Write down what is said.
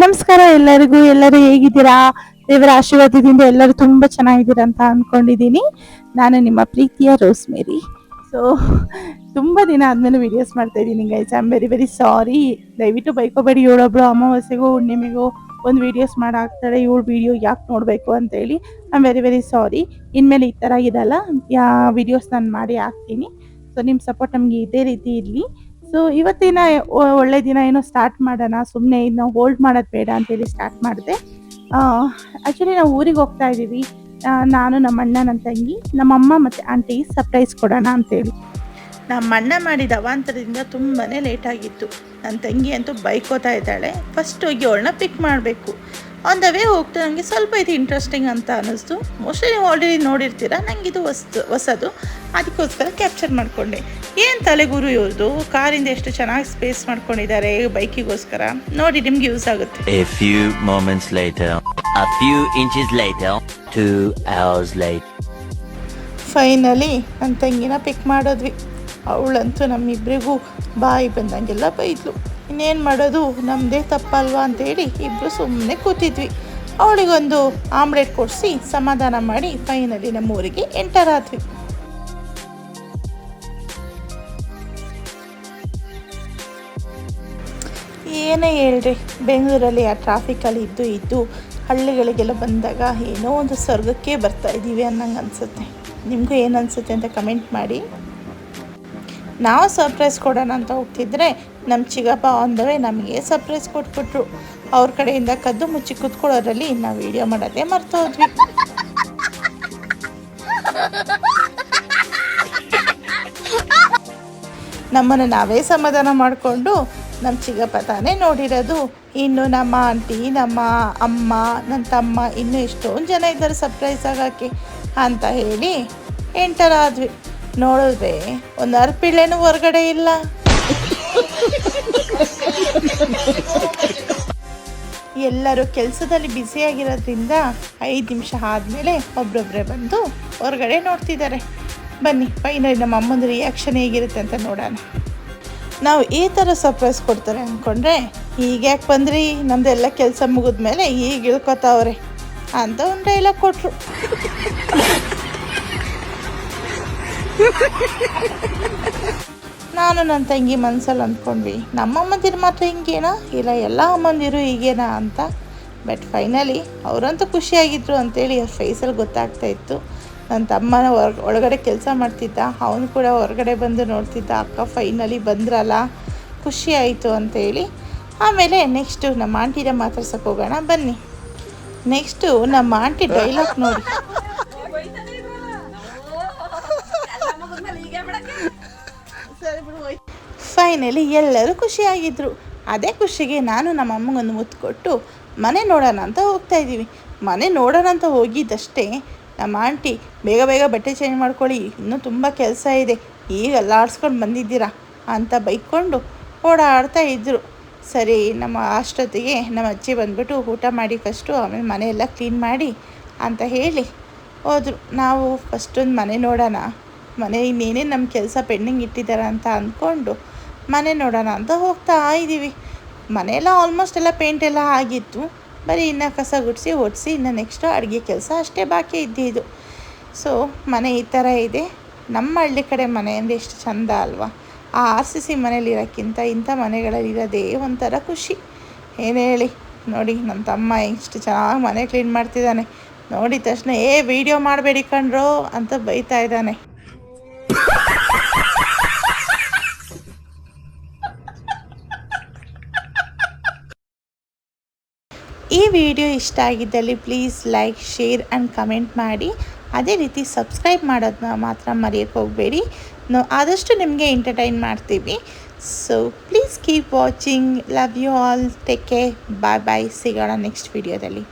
ನಮಸ್ಕಾರ ಎಲ್ಲರಿಗೂ. ಎಲ್ಲರೂ ಹೇಗಿದ್ದೀರಾ? ದೇವರ ಆಶೀರ್ವಾದದಿಂದ ಎಲ್ಲರೂ ತುಂಬ ಚೆನ್ನಾಗಿದ್ದೀರಾ ಅಂತ ಅಂದ್ಕೊಂಡಿದ್ದೀನಿ. ನಾನು ನಿಮ್ಮ ಪ್ರೀತಿಯ ರೋಸ್ಮೇರಿ. ಸೊ ತುಂಬ ದಿನ ಆದಮೇಲೆ ವೀಡಿಯೋಸ್ ಮಾಡ್ತಾ ಇದ್ದೀನಿ guys. I am very very sorry. ದಯವಿಟ್ಟು ಬೈಕೋಬೇಡಿ. ಇವಳೊಬ್ಳು ಅಮಾವಾಸ್ಯೆಗೂ ಹುಣ್ಣಿಮೆಗೂ ಒಂದು ವೀಡಿಯೋಸ್ ಮಾಡಾಕ್ತಾಳೆ, ಇವಳು ವೀಡಿಯೋ ಯಾಕೆ ನೋಡಬೇಕು ಅಂತೇಳಿ. I am very very sorry. ಇನ್ಮೇಲೆ ಈ ಥರ ಇದಲ್ಲ, ವೀಡಿಯೋಸ್ ನಾನು ಮಾಡಿ ಹಾಕ್ತೀನಿ. ಸೊ ನಿಮ್ಮ ಸಪೋರ್ಟ್ ನಮಗೆ ಇದೇ ರೀತಿ ಇರಲಿ. ಸೊ ಇವತ್ತಿನ ಒಳ್ಳೆ ದಿನ ಏನೋ ಸ್ಟಾರ್ಟ್ ಮಾಡೋಣ, ಸುಮ್ಮನೆ ಇದನ್ನ ಹೋಲ್ಡ್ ಮಾಡೋದು ಬೇಡ ಅಂತೇಳಿ ಸ್ಟಾರ್ಟ್ ಮಾಡಿದೆ. ಆ್ಯಕ್ಚುಲಿ ನಾವು ಊರಿಗೆ ಹೋಗ್ತಾ ಇದ್ದೀವಿ. ನಾನು, ನಮ್ಮ ಅಣ್ಣ, ನನ್ನ ತಂಗಿ, ನಮ್ಮಮ್ಮ ಮತ್ತು ಆಂಟಿ ಸರ್ಪ್ರೈಸ್ ಕೊಡೋಣ ಅಂತೇಳಿ. ನಮ್ಮ ಅಣ್ಣ ಮಾಡಿದ ಅವಾಂತರದಿಂದ ತುಂಬಾ ಲೇಟಾಗಿತ್ತು. ನನ್ನ ತಂಗಿ ಅಂತೂ ಬೈಕೋತಾ ಇದ್ದಾಳೆ. ಫಸ್ಟ್ ಹೋಗಿ ಅವಳನ್ನ ಪಿಕ್ ಮಾಡಬೇಕು. ಆನ್ ದ ವೇ ಹೋಗ್ತಾ ನನಗೆ ಸ್ವಲ್ಪ ಇದು ಇಂಟ್ರೆಸ್ಟಿಂಗ್ ಅಂತ ಅನ್ನಿಸ್ತು. ಮೋಸ್ಟ್ಲಿ ನೀವು ಆಲ್ರೆಡಿ ನೋಡಿರ್ತೀರ, ನನಗೆ ಇದು ಹೊಸದು, ಅದಕ್ಕೋಸ್ಕರ ಕ್ಯಾಪ್ಚರ್ ಮಾಡಿಕೊಂಡೆ. ಏನು ತಲೆಗುರು ಇವ್ರದ್ದು, ಕಾರಿಂದ ಎಷ್ಟು ಚೆನ್ನಾಗಿ ಸ್ಪೇಸ್ ಮಾಡ್ಕೊಂಡಿದ್ದಾರೆ ಬೈಕಿಗೋಸ್ಕರ. ನೋಡಿ, ನಿಮ್ಗೆ ಯೂಸ್ ಆಗುತ್ತೆ. A few moments later, a few inches later, 2 hours later. Finally ನನ್ನ ತಂಗಿನ ಪಿಕ್ ಮಾಡಿದ್ವಿ. ಅವಳಂತೂ ನಮ್ಮಿಬ್ಬರಿಗೂ ಬಾಯಿ ಬಂದಂಗೆಲ್ಲ ಬೈದ್ಲು. ಇನ್ನೇನು ಮಾಡೋದು, ನಮ್ಮದೇ ತಪ್ಪಲ್ವಾ ಅಂತೇಳಿ ಇಬ್ಬರು ಸುಮ್ಮನೆ ಕೂತಿದ್ವಿ. ಅವಳಿಗೊಂದು ಆಮ್ಲೆಟ್ ಕೊಡಿಸಿ ಸಮಾಧಾನ ಮಾಡಿ ಫೈನಲಿ ನಮ್ಮೂರಿಗೆ ಎಂಟರ್ ಆದ್ವಿ. ಏನೇ ಹೇಳ್ರಿ, ಬೆಂಗಳೂರಲ್ಲಿ ಆ ಟ್ರಾಫಿಕಲ್ಲಿ ಇದ್ದು ಹಳ್ಳಿಗಳಿಗೆಲ್ಲ ಬಂದಾಗ ಏನೋ ಒಂದು ಸ್ವರ್ಗಕ್ಕೆ ಬರ್ತಾ ಇದ್ದೀವಿ ಅನ್ನಂಗೆ ಅನಿಸುತ್ತೆ. ನಿಮಗೂ ಏನು ಅನಿಸುತ್ತೆ ಅಂತ ಕಮೆಂಟ್ ಮಾಡಿ. ನಾವು ಸರ್ಪ್ರೈಸ್ ಕೊಡೋಣ ಅಂತ ಹೋಗ್ತಿದ್ರೆ ನಮ್ಮ ಚಿಕ್ಕಪ್ಪ ಒಂದವೇ ನಮಗೆ ಸರ್ಪ್ರೈಸ್ ಕೊಟ್ಬಿಟ್ರು. ಅವ್ರ ಕಡೆಯಿಂದ ಕದ್ದು ಮುಚ್ಚಿ ಕೂತ್ಕೊಳ್ಳೋದ್ರಲ್ಲಿ ನಾವು ವೀಡಿಯೋ ಮಾಡೋದೇ ಮರ್ತು ಹೋದ್ವಿ. ನಮ್ಮನ್ನು ನಾವೇ ಸಮಾಧಾನ ಮಾಡಿಕೊಂಡು ನಮ್ಮ ಚಿಕ್ಕಪ್ಪ ತಾನೇ ನೋಡಿರೋದು, ಇನ್ನು ನಮ್ಮ ಆಂಟಿ, ನಮ್ಮ ಅಮ್ಮ, ನನ್ನ ತಮ್ಮ, ಇನ್ನೂ ಎಷ್ಟೊಂದು ಜನ ಇದ್ದಾರೆ ಸರ್ಪ್ರೈಸ್ ಆಗೋಕ್ಕೆ ಅಂತ ಹೇಳಿ ಎಂಟರ್ ಆದ್ವಿ. ನೋಡಿದ್ರೆ ಒಂದು ಅರ್ಪಿಳೆನೂ ಹೊರಗಡೆ ಇಲ್ಲ. ಎಲ್ಲರೂ ಕೆಲಸದಲ್ಲಿ ಬ್ಯುಸಿಯಾಗಿರೋದ್ರಿಂದ 5 ನಿಮಿಷ ಆದಮೇಲೆ ಒಬ್ಬೊಬ್ಬರೇ ಬಂದು ಹೊರಗಡೆ ನೋಡ್ತಿದ್ದಾರೆ. ಬನ್ನಿ ಫೈನಲಿ ನಮ್ಮ ಅಮ್ಮನ ರಿಯಾಕ್ಷನ್ ಹೇಗಿರುತ್ತೆ ಅಂತ ನೋಡೋಣ. ನಾವು ಈ ಥರ ಸರ್ಪ್ರೈಸ್ ಕೊಡ್ತಾರೆ ಅಂದ್ಕೊಂಡ್ರೆ, ಈಗ ಯಾಕೆ ಬಂದ್ರಿ, ನಮ್ಮದೆಲ್ಲ ಕೆಲಸ ಮುಗಿದ್ಮೇಲೆ ಈಗ ಇಳ್ಕೊತಾವ್ರೆ ಅಂತ ಒಂದು ಡೈಲಾಗ್ ಕೊಟ್ಟರು. ನಾನು ನನ್ನ ತಂಗಿ ಮನಸ್ಸಲ್ಲಿ ಅಂದ್ಕೊಂಡ್ವಿ, ನಮ್ಮ ಅಮ್ಮಂದಿರು ಮಾತ್ರ ಹಿಂಗೇನಾ, ಇಲ್ಲ ಎಲ್ಲ ಅಮ್ಮಂದಿರು ಹೀಗೇನಾ ಅಂತ. ಬಟ್ ಫೈನಲಿ ಅವರಂತೂ ಖುಷಿಯಾಗಿದ್ರು ಅಂತೇಳಿ ಅವ್ರ ಫೇಸಲ್ಲಿ ಗೊತ್ತಾಗ್ತಾ ಇತ್ತು. ನನ್ನ ತಮ್ಮನ ಒಳಗಡೆ ಕೆಲಸ ಮಾಡ್ತಿದ್ದ, ಅವನು ಕೂಡ ಹೊರಗಡೆ ಬಂದು ನೋಡ್ತಿದ್ದ. ಅಕ್ಕ ಫೈನಲಿ ಬಂದ್ರಲ್ಲ, ಖುಷಿ ಆಯಿತು ಅಂತೇಳಿ. ಆಮೇಲೆ ನೆಕ್ಸ್ಟು ನಮ್ಮ ಆಂಟಿನ ಮಾತಾಡ್ಸೋಕೆ ಹೋಗೋಣ ಬನ್ನಿ. ನೆಕ್ಸ್ಟು ನಮ್ಮ ಆಂಟಿ ಡೈಲಾಗ್ ನೋಡಿ. ಫೈನಲಿ ಎಲ್ಲರೂ ಖುಷಿಯಾಗಿದ್ದರು. ಅದೇ ಖುಷಿಗೆ ನಾನು ನಮ್ಮ ಅಮ್ಮಗೊಂದು ಮುತ್ತು ಕೊಟ್ಟು ಮನೆ ನೋಡೋಣ ಅಂತ ಹೋಗ್ತಾಯಿದ್ದೀವಿ. ಮನೆ ನೋಡೋಣ ಅಂತ ಹೋಗಿದ್ದಷ್ಟೇ ನಮ್ಮ ಆಂಟಿ, ಬೇಗ ಬೇಗ ಬಟ್ಟೆ ಚೇಂಜ್ ಮಾಡ್ಕೊಳ್ಳಿ, ಇನ್ನೂ ತುಂಬ ಕೆಲಸ ಇದೆ, ಈಗ ಆಡ್ಸ್ಕೊಂಡು ಬಂದಿದ್ದೀರಾ ಅಂತ ಬೈಕೊಂಡು ಓಡಾಡ್ತಾ ಇದ್ದರು. ಸರಿ, ನಮ್ಮ ಅಷ್ಟೊತ್ತಿಗೆ ನಮ್ಮ ಅಜ್ಜಿ ಬಂದುಬಿಟ್ಟು ಊಟ ಮಾಡಿ ಫಸ್ಟು, ಆಮೇಲೆ ಮನೆಯೆಲ್ಲ ಕ್ಲೀನ್ ಮಾಡಿ ಅಂತ ಹೇಳಿ ಹೋದರು. ನಾವು ಫಸ್ಟೊಂದು ಮನೆ ನೋಡೋಣ, ಮನೆ ಇನ್ನೇನೇ ನಮ್ಮ ಕೆಲಸ ಪೆಂಡಿಂಗ್ ಇಟ್ಟಿದ್ದಾರೆ ಅಂತ ಅಂದ್ಕೊಂಡು ಮನೆ ನೋಡೋಣ ಅಂತ ಹೋಗ್ತಾ ಇದ್ದೀವಿ. ಮನೆಯೆಲ್ಲ ಆಲ್ಮೋಸ್ಟ್ ಎಲ್ಲ ಪೇಂಟ್ ಎಲ್ಲ ಆಗಿತ್ತು, ಬರೀ ಇನ್ನು ಕಸ ಗುಡಿಸಿ ಒಡಿಸಿ ಇನ್ನು ನೆಕ್ಸ್ಟು ಅಡುಗೆ ಕೆಲಸ ಅಷ್ಟೇ ಬಾಕಿ ಇದ್ದಿದ್ದು. ಸೊ ಮನೆ ಈ ಥರ ಇದೆ. ನಮ್ಮ ಹಳ್ಳಿ ಕಡೆ ಮನೆ ಅಂದರೆ ಎಷ್ಟು ಚೆಂದ ಅಲ್ವಾ. ಆ RCC ಮನೇಲಿರೋಕ್ಕಿಂತ ಇಂಥ ಮನೆಗಳಲ್ಲಿರೋದೇ ಒಂಥರ ಖುಷಿ. ಏನು ಹೇಳಿ. ನೋಡಿ, ನನ್ನ ತಮ್ಮ ಎಷ್ಟು ಚೆನ್ನಾಗಿ ಮನೆ ಕ್ಲೀನ್ ಮಾಡ್ತಿದ್ದಾನೆ. ನೋಡಿದ ತಕ್ಷಣ ವೀಡಿಯೋ ಮಾಡಬೇಡಿ ಕಣ್ರೋ ಅಂತ ಬೈತಾ ಇದ್ದಾನೆ. ಈ ವಿಡಿಯೋ ಇಷ್ಟ ಆಗಿದ್ದಲ್ಲಿ please like, share and comment ಮಾಡಿ. ಅದೇ ರೀತಿ ಸಬ್ಸ್ಕ್ರೈಬ್ ಮಾಡೋದನ್ನ ಮಾತ್ರ ಮರೆಯೋಕ್ಕೆ ಹೋಗಬೇಡಿ. ಆದಷ್ಟು ನಿಮಗೆ ಎಂಟರ್ಟೈನ್ ಮಾಡ್ತೀವಿ. So please keep watching. Love you all. Take care. Bye bye. ಸಿಗೋಣ ನೆಕ್ಸ್ಟ್ ವಿಡಿಯೋದಲ್ಲಿ.